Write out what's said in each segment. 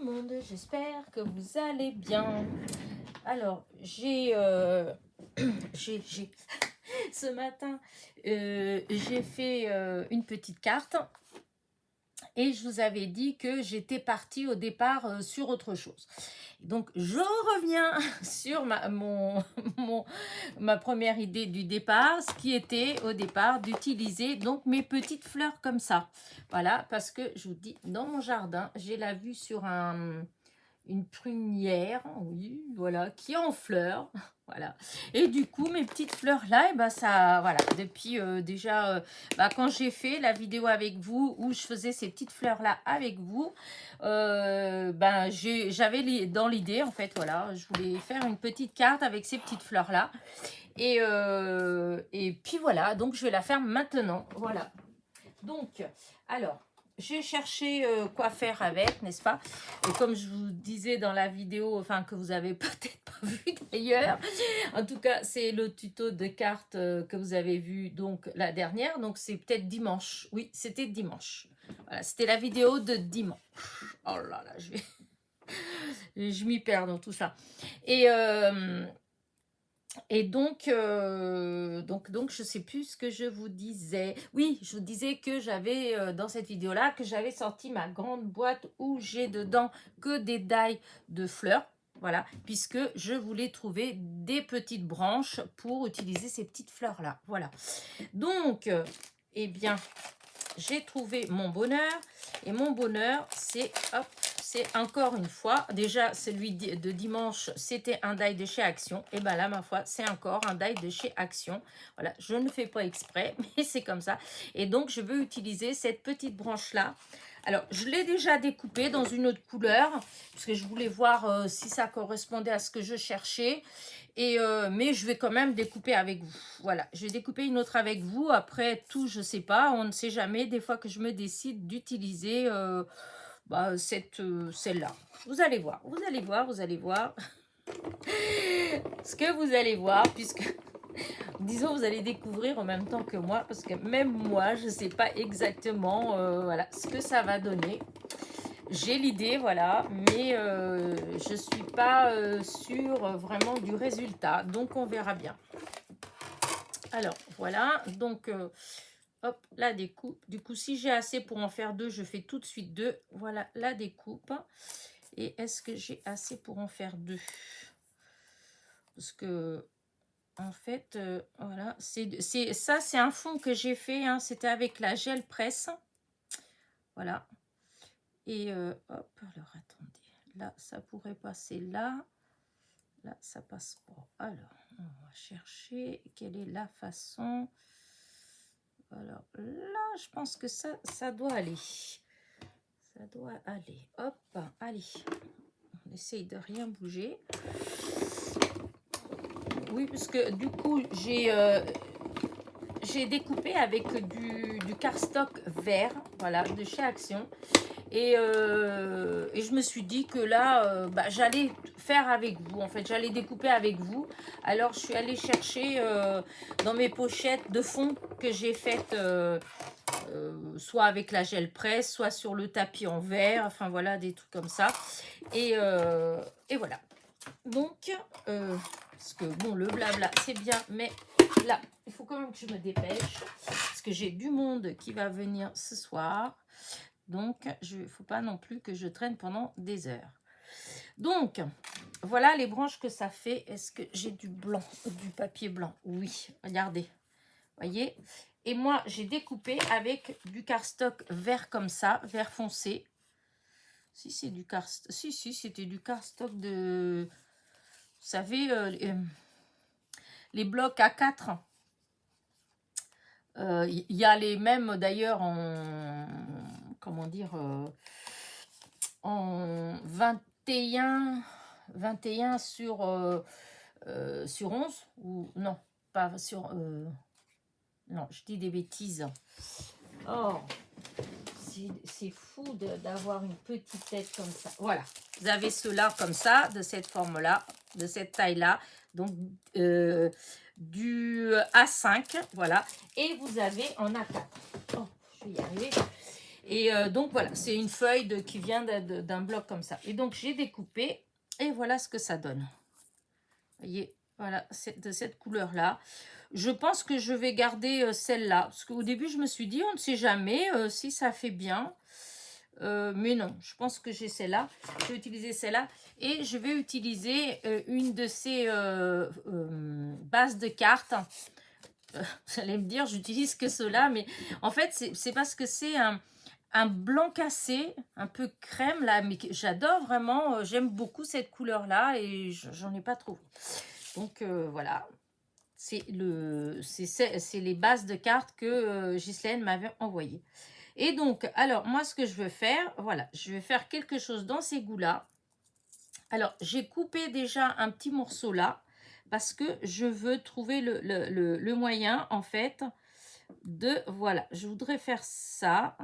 le monde, j'espère que vous allez bien. Alors, ce matin, j'ai fait une petite carte et je vous avais dit que j'étais partie au départ sur autre chose. Donc, je reviens sur ma première idée du départ, ce qui était au départ d'utiliser donc mes petites fleurs comme ça. Voilà, parce que je vous dis, dans mon jardin, j'ai la vue sur une prunière, oui, voilà, qui est en fleurs, voilà. Et du coup, mes petites fleurs là, et ben ça, voilà, depuis déjà, quand j'ai fait la vidéo avec vous, où je faisais ces petites fleurs là avec vous, j'avais dans l'idée, en fait, voilà, je voulais faire une petite carte avec ces petites fleurs là. Et puis voilà, donc je vais la faire maintenant, voilà. Donc, alors, j'ai cherché quoi faire avec, n'est-ce pas? Et comme je vous disais dans la vidéo, enfin que vous avez peut-être pas vu d'ailleurs, en tout cas, c'est le tuto de cartes que vous avez vu donc la dernière. Donc, c'est peut-être dimanche. Oui, c'était dimanche. Voilà, c'était la vidéo de dimanche. Oh là là, je m'y perds dans tout ça. Et donc, je ne sais plus ce que je vous disais. Oui, je vous disais que j'avais, dans cette vidéo-là, que j'avais sorti ma grande boîte où j'ai dedans que des die de fleurs. Voilà, puisque je voulais trouver des petites branches pour utiliser ces petites fleurs-là. Voilà. Donc, eh bien, j'ai trouvé mon bonheur. Et mon bonheur, c'est, hop, c'est encore une fois, déjà celui de dimanche, c'était un die de chez Action. Et bien là, ma foi, c'est encore un die de chez Action. Voilà, je ne fais pas exprès, mais c'est comme ça. Et donc, je veux utiliser cette petite branche-là. Alors, je l'ai déjà découpée dans une autre couleur, parce que je voulais voir si ça correspondait à ce que je cherchais. Mais je vais quand même découper avec vous. Voilà, je vais découper une autre avec vous. Après tout, je sais pas, on ne sait jamais. Des fois que je me décide d'utiliser celle-là. Vous allez voir, vous allez voir, vous allez voir. Ce que vous allez voir, puisque, disons, vous allez découvrir en même temps que moi, parce que même moi, je ne sais pas exactement voilà, ce que ça va donner. J'ai l'idée, voilà, mais je ne suis pas sûre vraiment du résultat. Donc, on verra bien. Alors, voilà. Donc, hop, la découpe. Du coup, si j'ai assez pour en faire deux, je fais tout de suite deux. Voilà, la découpe. Et est-ce que j'ai assez pour en faire deux? Parce que, en fait, voilà, ça, c'est un fond que j'ai fait. Hein, c'était avec la gel presse. Voilà. Et hop, alors attendez. Là, ça pourrait passer là. Là, ça passe pas. Alors, on va chercher quelle est la façon. Alors là, je pense que ça doit aller. Ça doit aller. Hop, allez. On essaye de rien bouger. Oui, parce que du coup, j'ai découpé avec du cardstock vert, voilà, de chez Action. Et je me suis dit que là, j'allais faire avec vous. En fait, j'allais découper avec vous. Alors, je suis allée chercher dans mes pochettes de fond que j'ai faites, soit avec la gel presse, soit sur le tapis en verre. Enfin, voilà, des trucs comme ça. Et voilà. Donc, parce que, bon, le blabla, c'est bien. Mais là, il faut quand même que je me dépêche. Parce que j'ai du monde qui va venir ce soir. Donc, il ne faut pas non plus que je traîne pendant des heures. Donc, voilà les branches que ça fait. Est-ce que j'ai du blanc, du papier blanc? Oui, regardez. Voyez? Et moi, j'ai découpé avec du cardstock vert comme ça, vert foncé. Si, c'est du cardstock. Si, c'était du cardstock de... Vous savez, les blocs A4. Il y a les mêmes d'ailleurs en... Comment dire en 21 sur 11 ou non, pas sur non, je dis des bêtises. Oh, c'est fou d'avoir une petite tête comme ça. Voilà, vous avez ceux-là comme ça, de cette forme-là, de cette taille-là, donc du A5, voilà, et vous avez en A4. Oh, je vais y arriver. Et donc voilà, c'est une feuille qui vient d'un bloc comme ça. Et donc j'ai découpé et voilà ce que ça donne. Vous voyez, voilà, c'est de cette couleur-là. Je pense que je vais garder celle-là. Parce qu'au début, je me suis dit, on ne sait jamais si ça fait bien. Mais non, je pense que j'ai celle-là. Je vais utiliser celle-là. Et je vais utiliser une de ces bases de cartes. Vous allez me dire, j'utilise que cela. Mais en fait, c'est parce que c'est un blanc cassé, un peu crème là. Mais j'adore vraiment. J'aime beaucoup cette couleur-là. Et j'en ai pas trouvé. Donc voilà. C'est les bases de cartes que Ghislaine m'avait envoyées. Et donc, alors, moi, ce que je veux faire, voilà, je vais faire quelque chose dans ces goûts-là. Alors, j'ai coupé déjà un petit morceau là, parce que je veux trouver le moyen, en fait, de, voilà, je voudrais faire ça.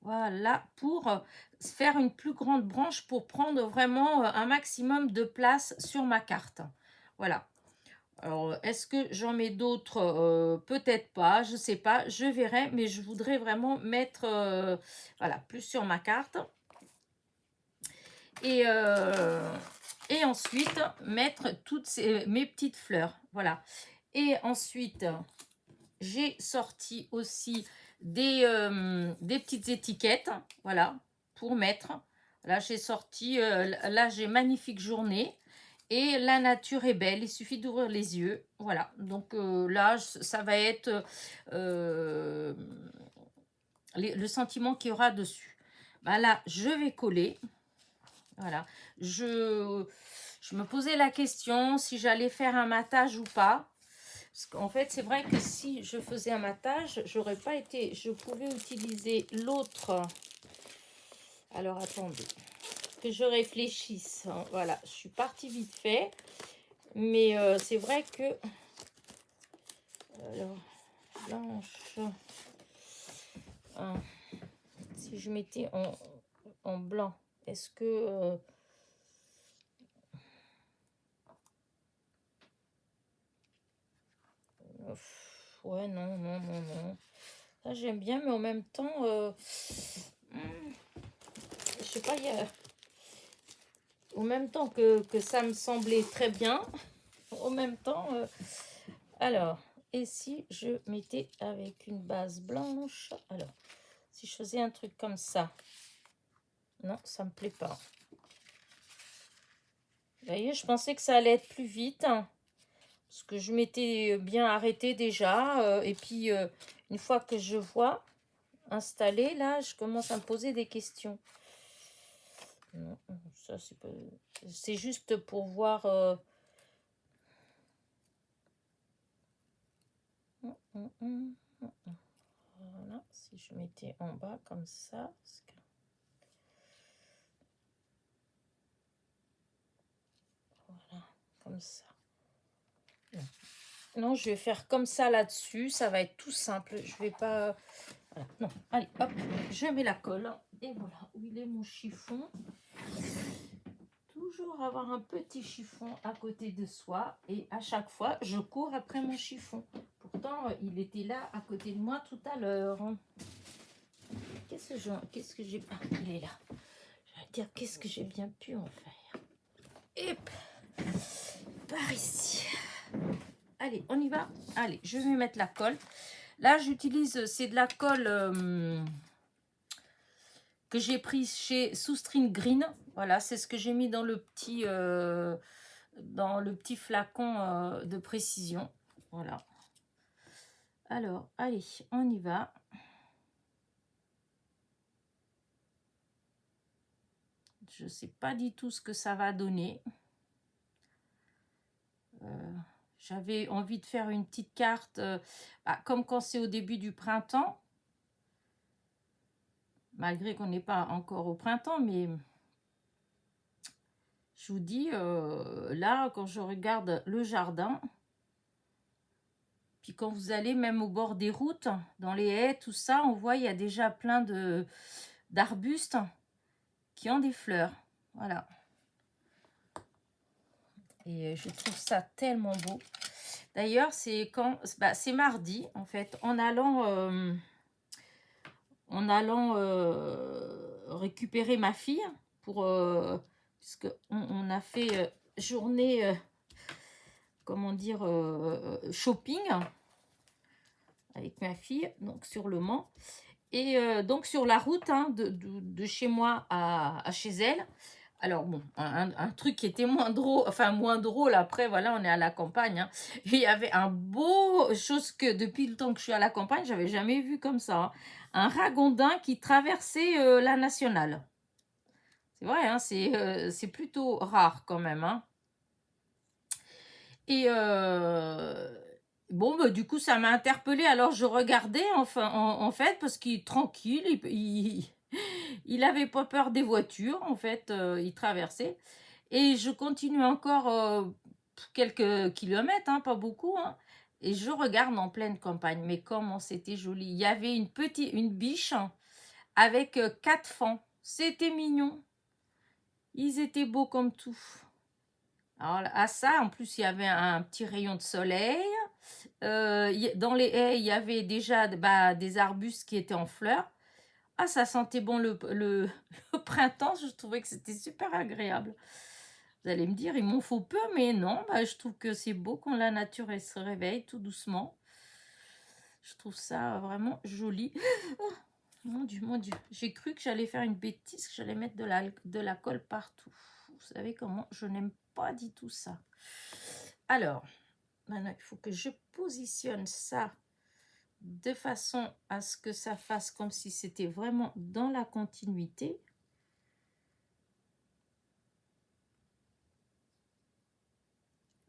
Voilà, pour faire une plus grande branche, pour prendre vraiment un maximum de place sur ma carte. Voilà. Alors, est-ce que j'en mets d'autres? Peut-être pas, je sais pas, je verrai, mais je voudrais vraiment mettre, voilà, plus sur ma carte. Et ensuite, mettre toutes mes petites fleurs, voilà. Et ensuite, j'ai sorti aussi des petites étiquettes, voilà, pour mettre. Là, j'ai sorti, là, j'ai Magnifique Journée. Et la nature est belle, il suffit d'ouvrir les yeux. Voilà, donc là, ça va être le sentiment qu'il y aura dessus. Bah là, je vais coller. Voilà, je me posais la question si j'allais faire un matage ou pas. Parce qu'en fait, c'est vrai que si je faisais un matage, j'aurais pas été... Je pouvais utiliser l'autre... Alors, attendez que je réfléchisse. Hein. Voilà, je suis partie vite fait. Mais c'est vrai que... Alors, blanche. Si je mettais en blanc, est-ce que... ouais, non, non, non, non. Ça, j'aime bien, mais en même temps... je sais pas, il y a... En même temps que ça me semblait très bien, en même temps... alors, et si je mettais avec une base blanche? Alors, si je faisais un truc comme ça... Non, ça me plaît pas. Vous voyez, je pensais que ça allait être plus vite. Hein, parce que je m'étais bien arrêtée déjà. Et puis, une fois que je vois installé, là, je commence à me poser des questions. Non, ça, c'est pas... C'est juste pour voir... Voilà, si je mettais en bas comme ça... Parce que... Voilà, comme ça. Non, je vais faire comme ça là-dessus. Ça va être tout simple. Je vais pas... Voilà. Non, allez, hop, je mets la colle. Et voilà, où il est mon chiffon. Toujours avoir un petit chiffon à côté de soi. Et à chaque fois, je cours après mon chiffon. Pourtant, il était là à côté de moi tout à l'heure. Qu'est-ce que j'ai... Ah, il est là. Je vais dire, qu'est-ce que j'ai bien pu en faire. Et par ici. Allez, on y va. Allez, je vais mettre la colle. Là, j'utilise, c'est de la colle que j'ai prise chez Soustring Green. Voilà, c'est ce que j'ai mis dans le petit flacon de précision. Voilà. Alors, allez, on y va. Je ne sais pas du tout ce que ça va donner. J'avais envie de faire une petite carte, comme quand c'est au début du printemps. Malgré qu'on n'est pas encore au printemps, mais je vous dis, là, quand je regarde le jardin, puis quand vous allez même au bord des routes, dans les haies, tout ça, on voit, il y a déjà plein d'arbustes qui ont des fleurs. Voilà. Et je trouve ça tellement beau. D'ailleurs, c'est quand... c'est mardi, en fait, en allant en allant récupérer ma fille pour puisque on a fait journée comment dire shopping avec ma fille donc sur le Mans et donc sur la route hein, de chez moi à chez elle. Alors bon, un truc qui était moins drôle, après voilà, on est à la campagne. Hein. Et il y avait un beau chose que depuis le temps que je suis à la campagne, j'avais jamais vu comme ça. Hein. Un ragondin qui traversait la nationale. C'est vrai, hein, c'est plutôt rare quand même. Hein. Et bon, bah, du coup, ça m'a interpellée. Alors je regardais enfin, en fait, parce qu'il est tranquille, il avait pas peur des voitures, en fait, il traversait. Et je continue encore quelques kilomètres, hein, pas beaucoup, hein, et je regarde en pleine campagne. Mais comment c'était joli. Il y avait une biche hein, avec 4 fans. C'était mignon. Ils étaient beaux comme tout. Alors, à ça, en plus, il y avait un petit rayon de soleil. Dans les haies, il y avait déjà des arbustes qui étaient en fleurs. Ah, ça sentait bon le printemps. Je trouvais que c'était super agréable. Vous allez me dire, il m'en faut peu, mais non, je trouve que c'est beau quand la nature elle se réveille tout doucement. Je trouve ça vraiment joli. Oh, mon Dieu, mon Dieu. J'ai cru que j'allais faire une bêtise, que j'allais mettre de la colle partout. Vous savez comment je n'aime pas du tout ça. Alors, maintenant, il faut que je positionne ça de façon à ce que ça fasse comme si c'était vraiment dans la continuité.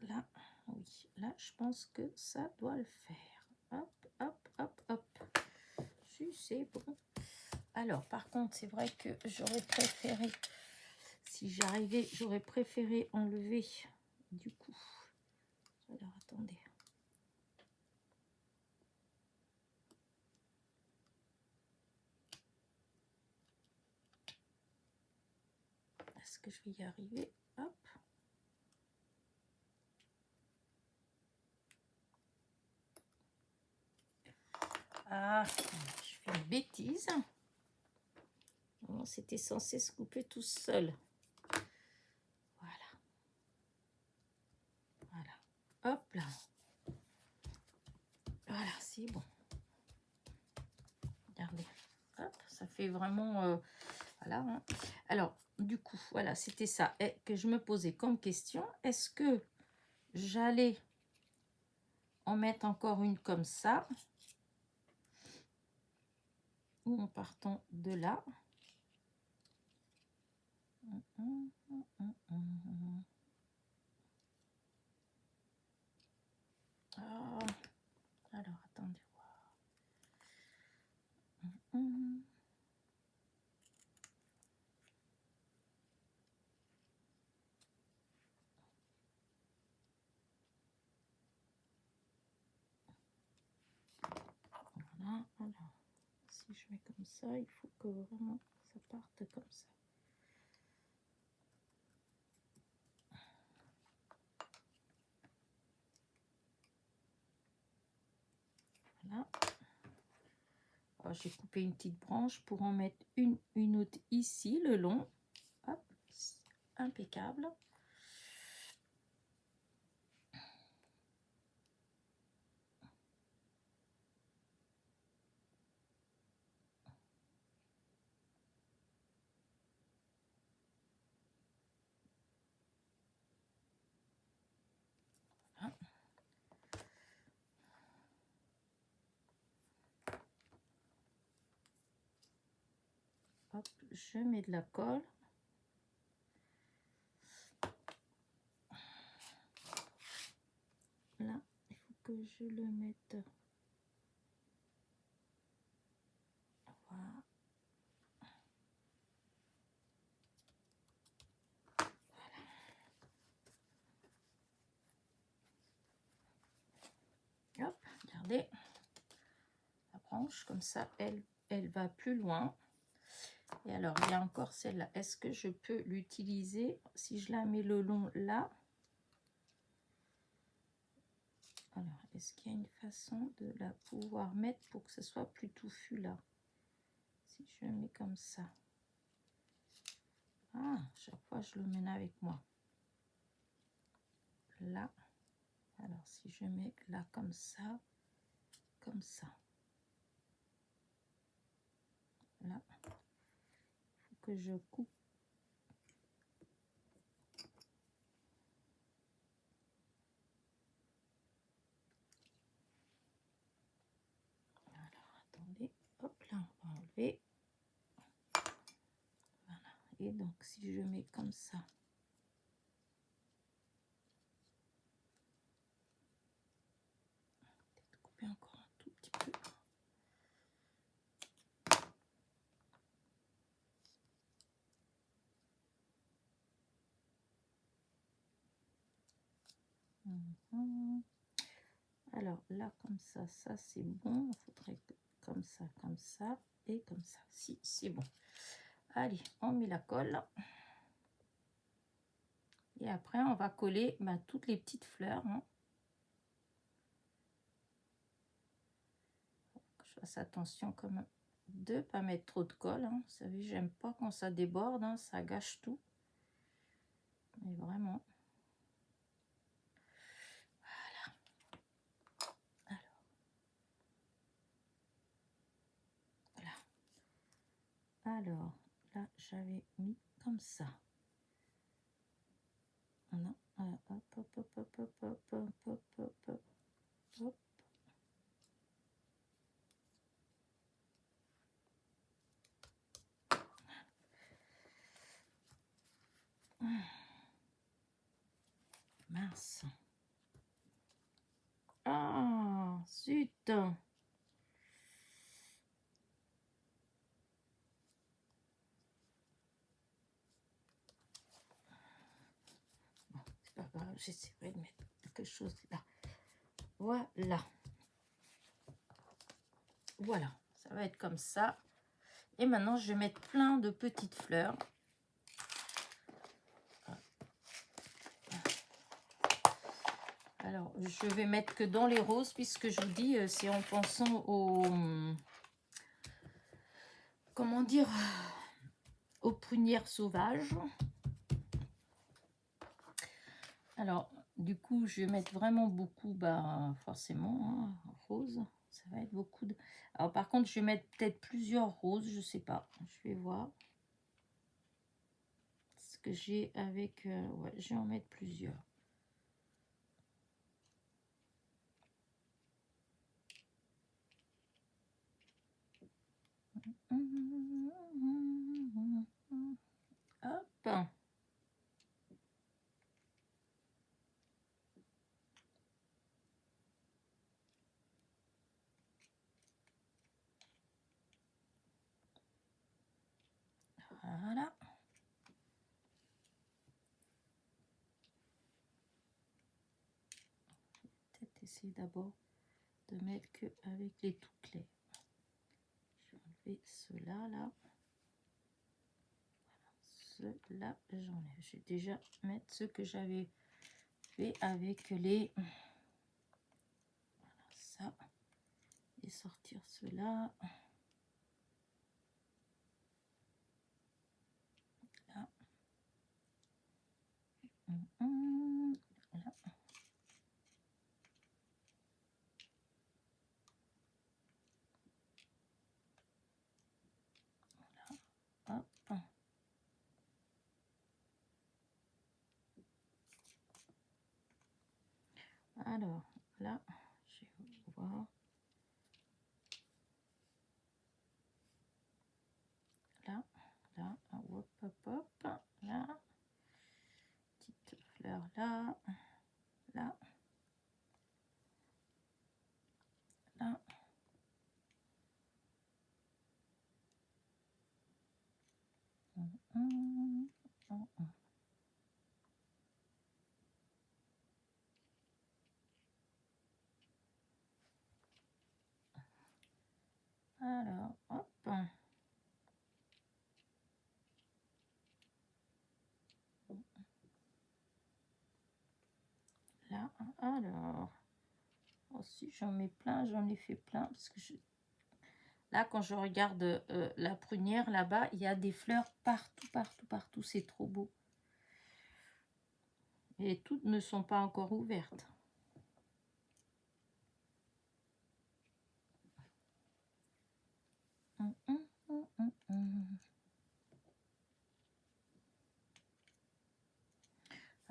Là, oui, là, je pense que ça doit le faire. Hop, hop, hop, hop. Si, c'est bon. Alors, par contre, c'est vrai que j'aurais préféré, si j'arrivais, j'aurais préféré enlever du coup. Alors, attendez. Est-ce que je vais y arriver? Hop. Ah, je fais une bêtise. C'était censé se couper tout seul. Voilà. Voilà. Hop là. Voilà, c'est bon. Regardez. Hop, ça fait vraiment... voilà. Hein. Alors, du coup, voilà, c'était ça que je me posais comme question. Est-ce que j'allais en mettre encore une comme ça ou en partant de là? Ah, alors, attendez voir. Voilà, alors, si je mets comme ça, il faut que vraiment ça parte comme ça. Voilà. J'ai coupé une petite branche pour en mettre une autre ici, le long. Hop, impeccable. Voilà. Hop, je mets de la colle. Là, il faut que je le mette. Voilà. Hop, regardez. La branche, comme ça, elle va plus loin. Et alors, il y a encore celle-là. Est-ce que je peux l'utiliser si je la mets le long là? Alors, est-ce qu'il y a une façon de la pouvoir mettre pour que ce soit plus touffu là? si je mets comme ça. Ah, chaque fois je le mène avec moi. Là. Alors si je mets là comme ça. Comme ça. Là. Il faut que je coupe. Alors attendez. Hop là, on va enlever. Voilà. Et donc si je mets comme ça. Peut-être couper encore un tout petit peu. Alors là comme ça c'est bon. Il faudrait que comme ça et comme ça. Si c'est bon. Allez, on met la colle. Et après on va coller toutes les petites fleurs. Hein. Que je fasse attention quand même de pas mettre trop de colle. Hein. Vous savez, j'aime pas quand ça déborde. Hein. Ça gâche tout. Mais vraiment. Alors, là, j'avais mis comme ça. Voilà. Hop, hop, hop, hop, hop, hop, hop, hop, hop, hop, hop. Mince. Ah, zut. Bon, c'est pas grave, j'essaierai de mettre quelque chose là. Voilà. Voilà, ça va être comme ça. Et maintenant, je vais mettre plein de petites fleurs. Alors, je vais mettre que dans les roses, puisque je vous dis, c'est en pensant au... Comment dire, aux prunières sauvages. Alors, du coup, je vais mettre vraiment beaucoup, forcément, hein, rose. Ça va être beaucoup de... Alors, par contre, je vais mettre peut-être plusieurs roses, je sais pas. Je vais voir ce que j'ai avec... ouais, je vais en mettre plusieurs. Hop. Voilà. Peut-être essayer d'abord de mettre que avec les tout clairs. Je vais enlever ceux-là, là. Voilà, ceux-là, j'enlève. Je vais déjà mettre ce que j'avais fait avec les... Voilà, ça. Et sortir ceux-là. Là. Voilà. Hop. Alors, là, je vais voir. Là, là, hop, hop, hop, là. Petite fleur là, là, là. Alors, hop. Là, alors. Oh, si j'en mets plein, j'en ai fait plein parce que Là, quand je regarde la prunière, là-bas, il y a des fleurs partout, partout, partout. C'est trop beau. Et toutes ne sont pas encore ouvertes.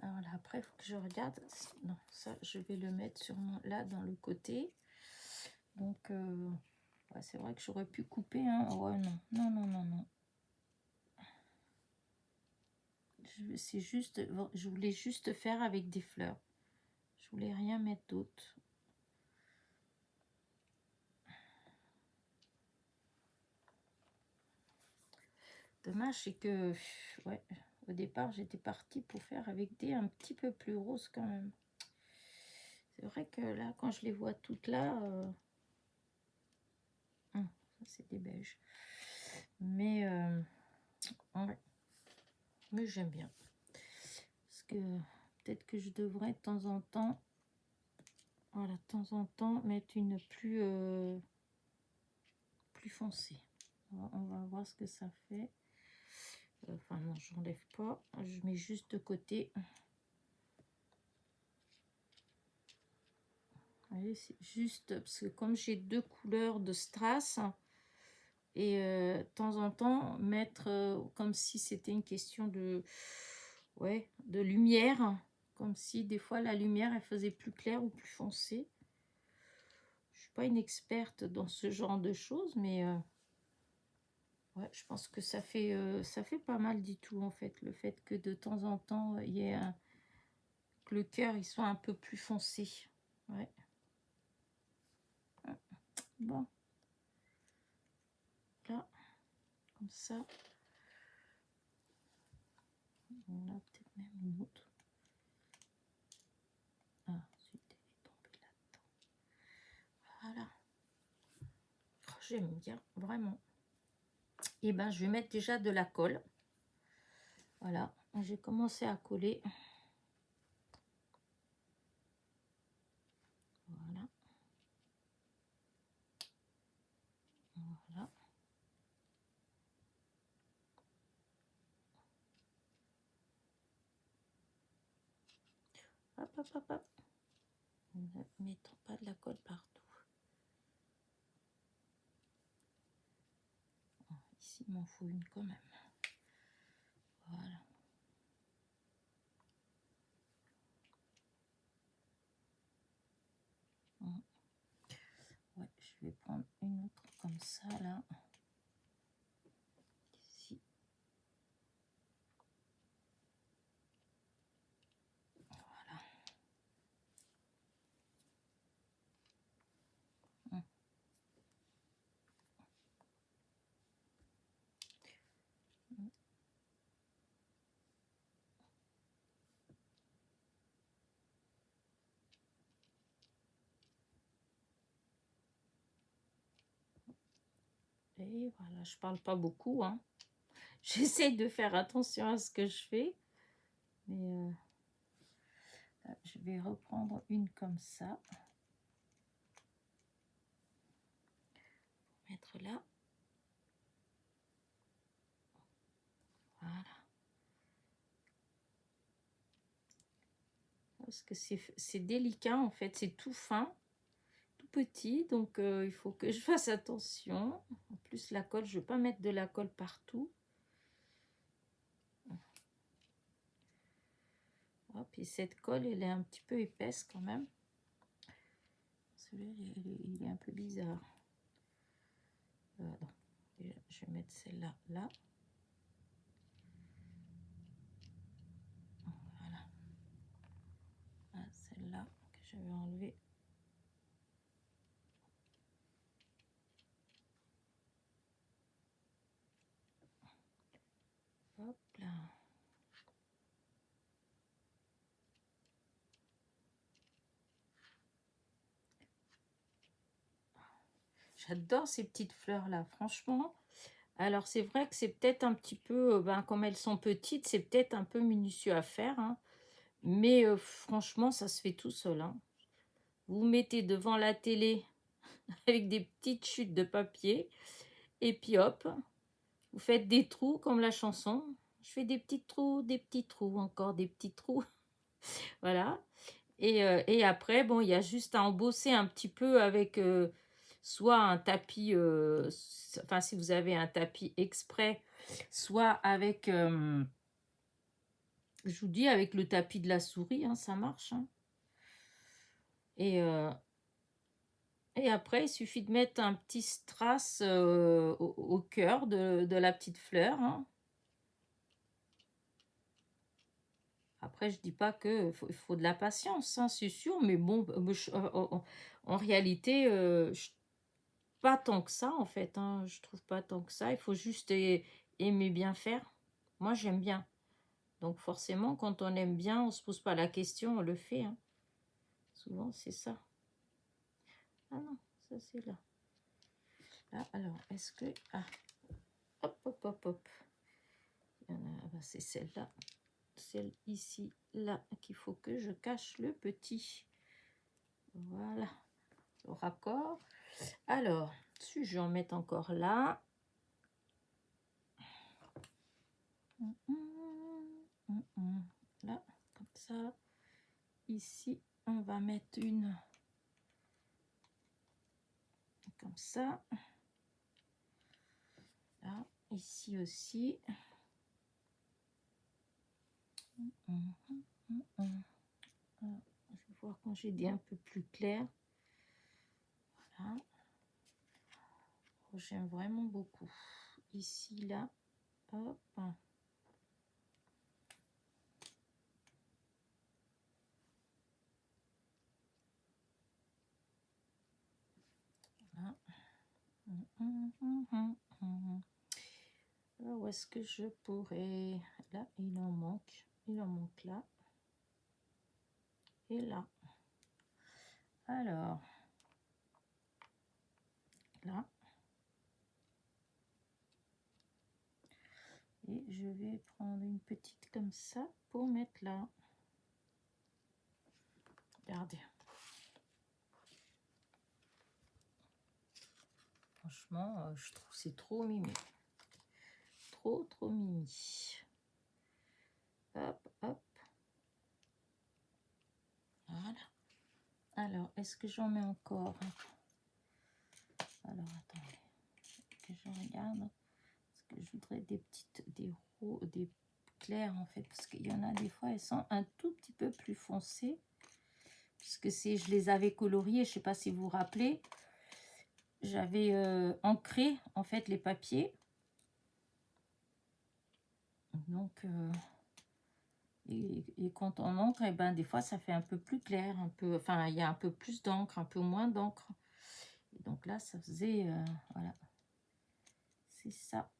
Alors là, après, il faut que je regarde. Non, ça, je vais le mettre sûrement là, dans le côté. Donc, ouais, c'est vrai que j'aurais pu couper. Hein. Ouais, non, non, non, non, non. C'est juste, je voulais juste faire avec des fleurs. Je voulais rien mettre d'autre. Dommage, c'est que, ouais, au départ, j'étais partie pour faire avec des un petit peu plus roses quand même. C'est vrai que là, quand je les vois toutes là, ça c'est des beiges. Mais, ouais, mais j'aime bien. Parce que peut-être que je devrais de temps en temps, voilà, de temps en temps, mettre une plus foncée. On va voir ce que ça fait. Enfin non, j'enlève pas, je mets juste de côté. Vous voyez, c'est juste parce que comme j'ai deux couleurs de strass, et de temps en temps mettre comme si c'était une question de, ouais, de lumière, comme si des fois la lumière elle faisait plus clair ou plus foncé. Je suis pas une experte dans ce genre de choses, mais ouais, je pense que ça fait pas mal du tout en fait, le fait que de temps en temps il y ait que le cœur il soit un peu plus foncé. Ouais. Bon, là, comme ça. On a peut-être même une autre. Ah, zut, elle est tombée là-dedans. Voilà. Oh, j'aime bien, vraiment. Et ben, je vais mettre déjà de la colle. Voilà, j'ai commencé à coller. Voilà. Voilà. Hop, hop, hop, hop. Ne mettons pas de la colle partout. Ici, il m'en faut une quand même. Voilà. Ouais, je vais prendre une autre comme ça, là. Ici. Voilà. Et voilà, je parle pas beaucoup, hein. J'essaie de faire attention à ce que je fais. Mais je vais reprendre une comme ça. Mettre là. Voilà. Parce que c'est délicat en fait, c'est tout fin, tout petit, donc il faut que je fasse attention. En plus la colle, je ne vais pas mettre de la colle partout. Hop, et cette colle, elle est un petit peu épaisse quand même. Celui-là, il est un peu bizarre. Non. Je vais mettre celle-là là. Voilà. Ah, celle-là que je vais enlever. Hop là. J'adore ces petites fleurs là, franchement. Alors c'est vrai que c'est peut-être un petit peu, comme elles sont petites, c'est peut-être un peu minutieux à faire, hein. Mais franchement, ça se fait tout seul, hein. Vous mettez devant la télé avec des petites chutes de papier. Et puis hop, vous faites des trous comme la chanson. Je fais des petits trous, encore des petits trous. Voilà. Et après, bon, il y a juste à embosser un petit peu avec soit un tapis, enfin si vous avez un tapis exprès, soit avec, je vous dis, avec le tapis de la souris, hein, ça marche. Hein. Et, euh, et après, il suffit de mettre un petit strass au cœur de la petite fleur. Hein. Après, je dis pas que faut de la patience, hein, c'est sûr, mais bon, en réalité, pas tant que ça, en fait. Hein, je trouve pas tant que ça. Il faut juste aimer bien faire. Moi, j'aime bien. Donc, forcément, quand on aime bien, on se pose pas la question, on le fait. Hein. Souvent, c'est ça. Ah non, ça c'est là. Là, alors, est-ce que... Ah, hop, hop, hop, hop. Il y en a... Ah ben, c'est celle-là. Celle ici, là, qu'il faut que je cache le petit. Voilà. Le raccord. Alors, si je vais en mettre encore là. Là, comme ça. Ici, on va mettre une comme ça. Là, ici aussi. Je vais voir quand j'ai dit un peu plus clair. Voilà. Oh, j'aime vraiment beaucoup. Ici, là, hop. Voilà. Alors, où est-ce que je pourrais... Là, il en manque. Il en manque là. Et là. Alors, là. Et je vais prendre une petite comme ça pour mettre là. Regardez. Franchement, je trouve c'est trop mimi. Trop mimi. Hop, hop. Voilà. Alors, est-ce que j'en mets encore? Alors, attendez. Que je regarde. Parce que je voudrais des petites, des clairs en fait. Parce qu'il y en a des fois, elles sont un tout petit peu plus foncées. Puisque je les avais coloriées, je ne sais pas si vous vous rappelez. J'avais ancré en fait les papiers. Donc, et quand on encre, eh ben, des fois ça fait un peu plus clair, un peu, enfin il y a un peu plus d'encre, un peu moins d'encre. Donc là, ça faisait, voilà, c'est ça.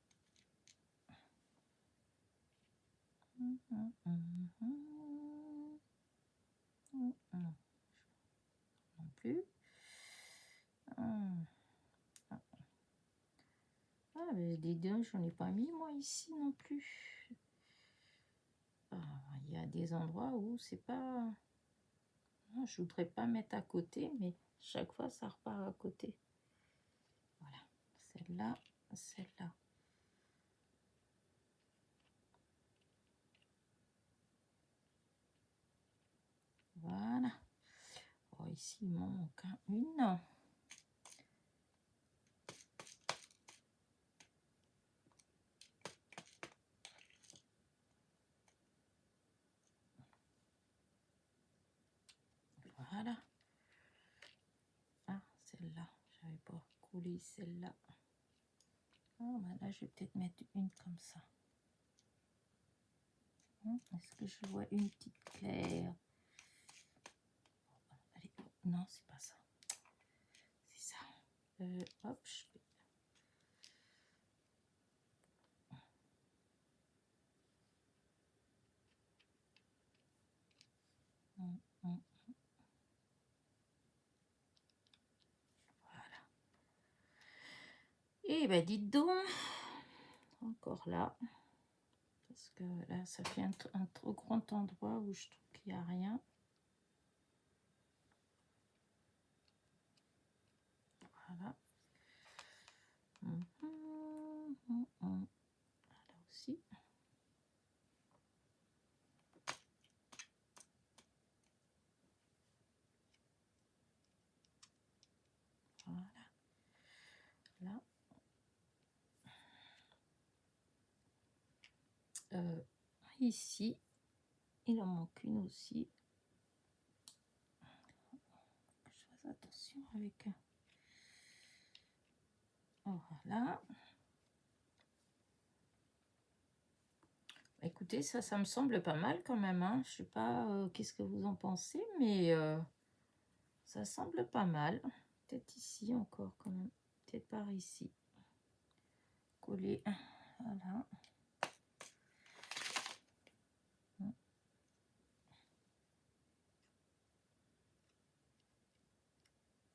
Non plus. Ah, mais des deux, j'en ai pas mis moi ici non plus. Ah, il y a des endroits où c'est pas... Non, je voudrais pas mettre à côté, mais chaque fois ça repart à côté. Voilà, celle-là, celle-là. Voilà. Oh, ici, il manque une. Voilà. Ah, celle-là. J'avais pas collé celle-là. Oh, ben là, je vais peut-être mettre une comme ça. Est-ce que je vois une petite claire? Allez, oh, non, c'est pas ça. C'est ça. Hop, je vais... Voilà. Et ben, dites donc, encore là. Parce que là, ça fait un trop grand endroit où je trouve qu'il n'y a rien. Là aussi. Voilà. Là. Ici. Il en manque une aussi. Je fasse attention avec... Voilà. Écoutez, ça me semble pas mal quand même. Hein. Je sais pas qu'est-ce que vous en pensez, mais ça semble pas mal. Peut-être ici encore quand même. Peut-être par ici. Coller. Voilà.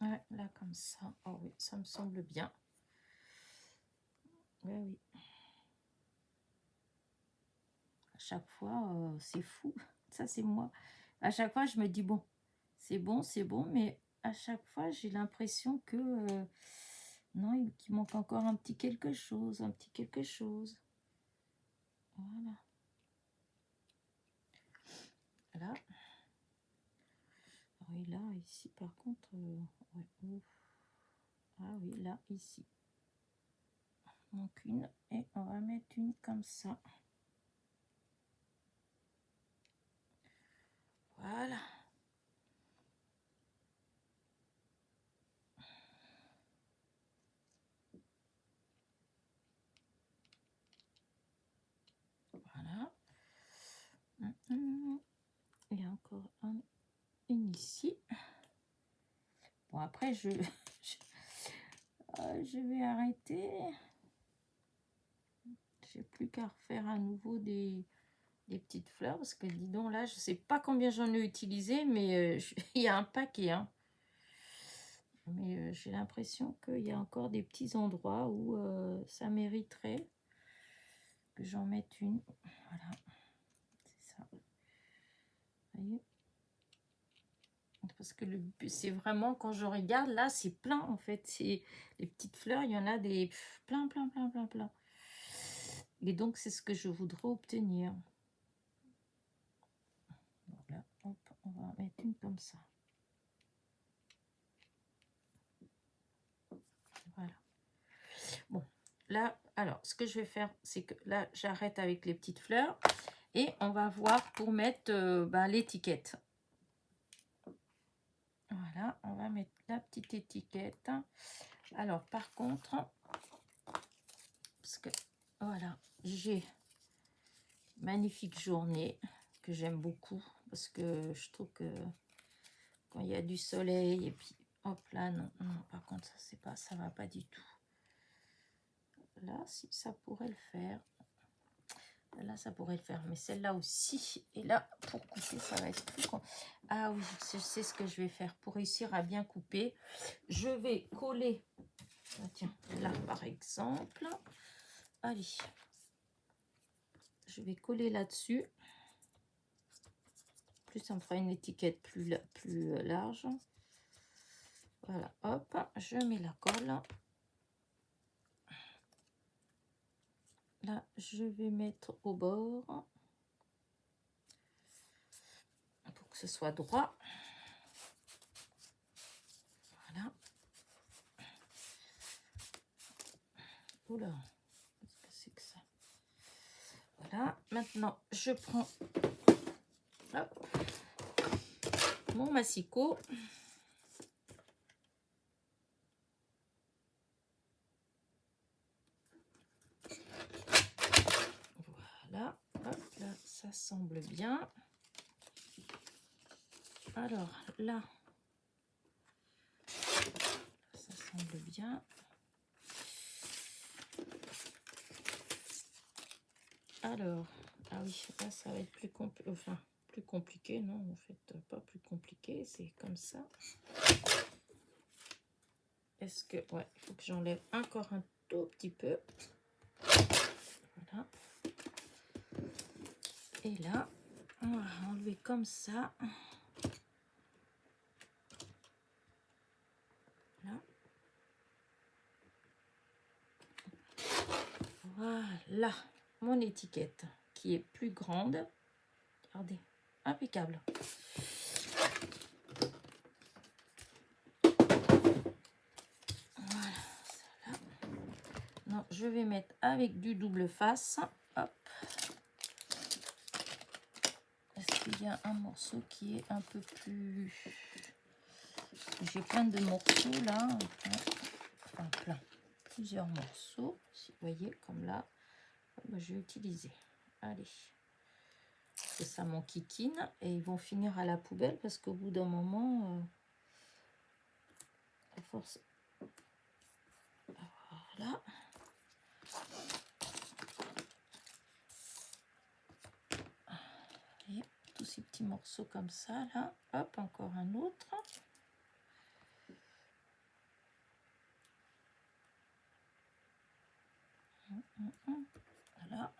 Ouais, là comme ça. Oh oui, ça me semble bien. Ouais, oui. À chaque fois, c'est fou. Ça, c'est moi. À chaque fois, je me dis, c'est bon, mais à chaque fois, j'ai l'impression que, non, qu'il manque encore un petit quelque chose, un petit quelque chose. Voilà. Là. Oui, là, ici, par contre, ouais, ah oui, là, ici. Donc une, et on va mettre une comme ça. Voilà. Voilà. Il y a encore une ici. Bon, après, je vais arrêter. J'ai plus qu'à refaire à nouveau des petites fleurs. Parce que, dis donc, là, je sais pas combien j'en ai utilisé, mais il y a un paquet. Hein. Mais j'ai l'impression qu'il y a encore des petits endroits où ça mériterait que j'en mette une. Voilà. C'est ça. Vous voyez? Parce que le but, c'est vraiment, quand je regarde, là, c'est plein, en fait. C'est les petites fleurs, il y en a des plein. Et donc, c'est ce que je voudrais obtenir. Voilà, hop, on va en mettre une comme ça. Voilà. Bon, là, alors, ce que je vais faire, c'est que là, j'arrête avec les petites fleurs. Et on va voir pour mettre l'étiquette. Voilà, on va mettre la petite étiquette. Alors, par contre, parce que, voilà, j'ai magnifique journée que j'aime beaucoup. Parce que je trouve que quand il y a du soleil, et puis, hop là, non, par contre, ça, c'est pas, ça va pas du tout. Là, si, ça pourrait le faire. Là, ça pourrait le faire, mais celle-là aussi. Et là, pour couper, ça va être plus... Ah oui, je sais ce que je vais faire. Pour réussir à bien couper, je vais coller... Ah, tiens, là, par exemple. Allez. Je vais coller là-dessus. Plus, ça me fera une étiquette plus large. Voilà, hop. Je mets la colle. Là, je vais mettre au bord. Pour que ce soit droit. Voilà. Oula, qu'est-ce que c'est que ça? Voilà, maintenant je prends mon massicot. Voilà, hop, là ça semble bien. Alors là, ça semble bien. Alors, ah oui, là ça va être plus compliqué, enfin plus compliqué, non en fait pas plus compliqué, c'est comme ça. Est-ce que, ouais, il faut que j'enlève encore un tout petit peu. Voilà. Et là, on va enlever comme ça. Là. là mon étiquette qui est plus grande. Regardez, impeccable. Voilà, ça là. Non, je vais mettre avec du double face. Hop. Est-ce qu'il y a un morceau qui est un peu plus... J'ai plein de morceaux là. Enfin, plein. Plusieurs morceaux. Si vous voyez, comme là. Je vais utiliser. Allez. C'est ça mon kikine. Et ils vont finir à la poubelle parce qu'au bout d'un moment... à force... Voilà. Et tous ces petits morceaux comme ça, là. Hop, encore un autre. Voilà.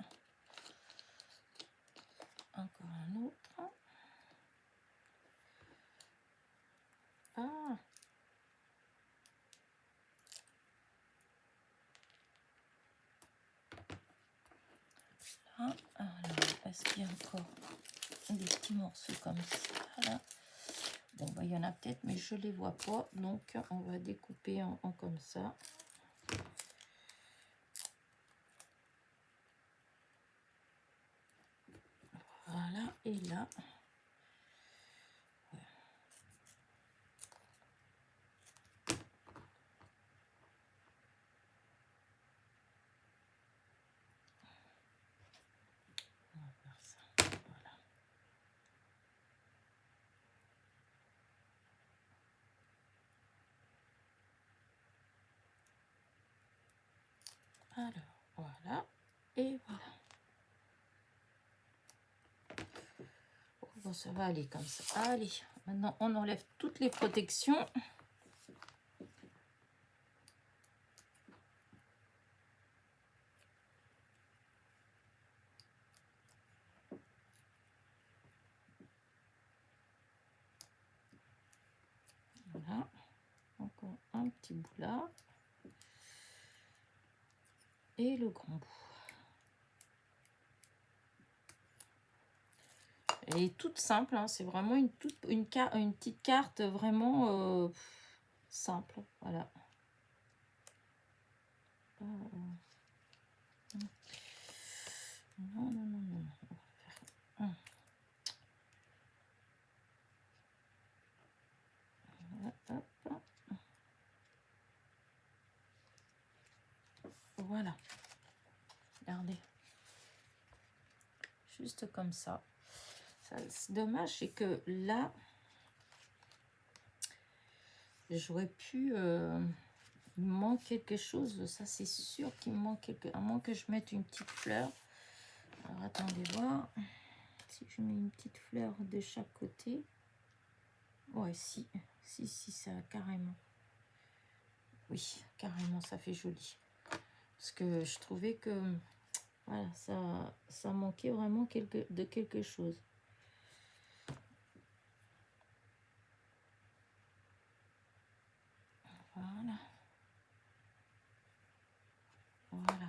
Encore un autre. Ah. Là. Alors, est-ce qu'il y a encore des petits morceaux comme ça, là? Bon, bah, il y en a peut-être, mais je les vois pas. Donc, on va découper en comme ça. Voilà, et là. Ouais. On va faire ça. Voilà. Alors, voilà. Et voilà. Bon, ça va aller comme ça. Allez, maintenant, on enlève toutes les protections. Voilà. Encore un petit bout là. Et le grand bout. Elle est toute simple, hein, c'est vraiment une petite carte vraiment simple. Voilà. Non, non, non, non. On va faire voilà. Regardez. Juste comme ça. C'est dommage, c'est que là, j'aurais pu... il me manque quelque chose. Ça, c'est sûr qu'il me manque quelque... À moins que je mette une petite fleur. Alors, attendez voir. Si je mets une petite fleur de chaque côté. Ouais, si, ça carrément. Oui, carrément, ça fait joli. Parce que je trouvais que voilà, ça manquait vraiment de quelque chose. Voilà. Voilà.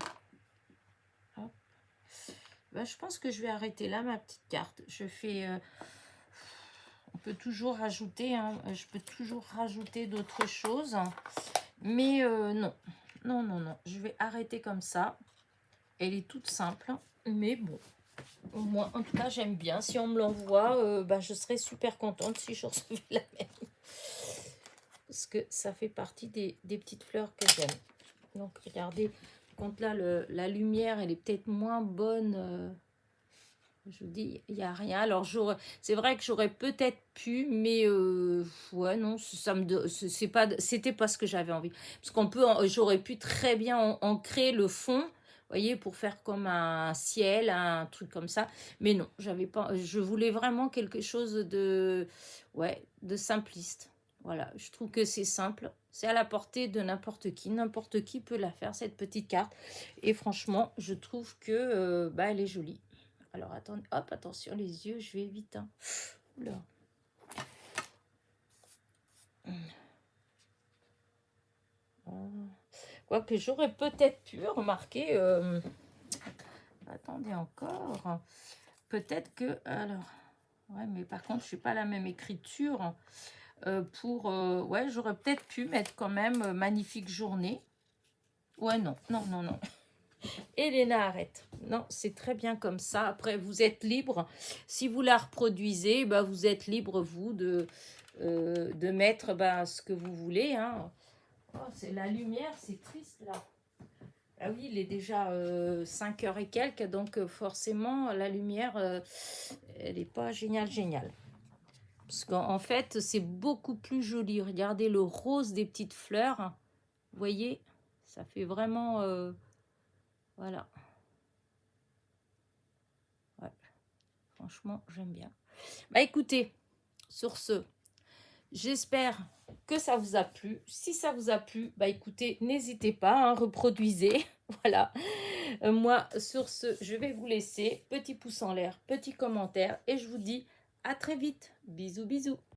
Hop. Ben, je pense que je vais arrêter là ma petite carte. Je fais... on peut toujours rajouter, hein, je peux toujours rajouter d'autres choses. Mais non. Non, non, non. Je vais arrêter comme ça. Elle est toute simple. Mais bon. Moi, en tout cas, j'aime bien. Si on me l'envoie, ben, je serais super contente si je recevais la même. Parce que ça fait partie des petites fleurs que j'aime. Donc, regardez. Quand là, la lumière, elle est peut-être moins bonne. Je vous dis, il n'y a rien. Alors, c'est vrai que j'aurais peut-être pu, mais ouais, non, c'était pas ce que j'avais envie. Parce j'aurais pu très bien ancrer le fond, vous voyez, pour faire comme un ciel, un truc comme ça. Mais non, j'avais pas. Je voulais vraiment quelque chose ouais, de simpliste. Voilà, je trouve que c'est simple. C'est à la portée de n'importe qui. N'importe qui peut la faire, cette petite carte. Et franchement, je trouve que bah, elle est jolie. Alors, attendez, hop, attention, les yeux, je vais vite. Hein. Oula. Quoique j'aurais peut-être pu remarquer Attendez encore. Peut-être que... Alors, ouais, mais par contre, je suis pas la même écriture. Ouais, j'aurais peut-être pu mettre quand même magnifique journée. Ouais, non, non, non, non. Elena, arrête. Non, c'est très bien comme ça. Après, vous êtes libre. Si vous la reproduisez, bah, vous êtes libre, vous, de mettre bah, ce que vous voulez. Hein. Oh, c'est la lumière, c'est triste, là. Ah oui, il est déjà 5 heures et quelques, donc forcément, la lumière, elle n'est pas géniale. Parce qu'en fait, c'est beaucoup plus joli. Regardez le rose des petites fleurs. Vous voyez, ça fait vraiment... voilà. Ouais, franchement, j'aime bien. Bah écoutez, sur ce, j'espère que ça vous a plu. Si ça vous a plu, bah écoutez, n'hésitez pas, hein, reproduisez. Voilà. Moi, sur ce, je vais vous laisser. Petit pouce en l'air, petit commentaire. Et je vous dis à très vite. Bisous, bisous.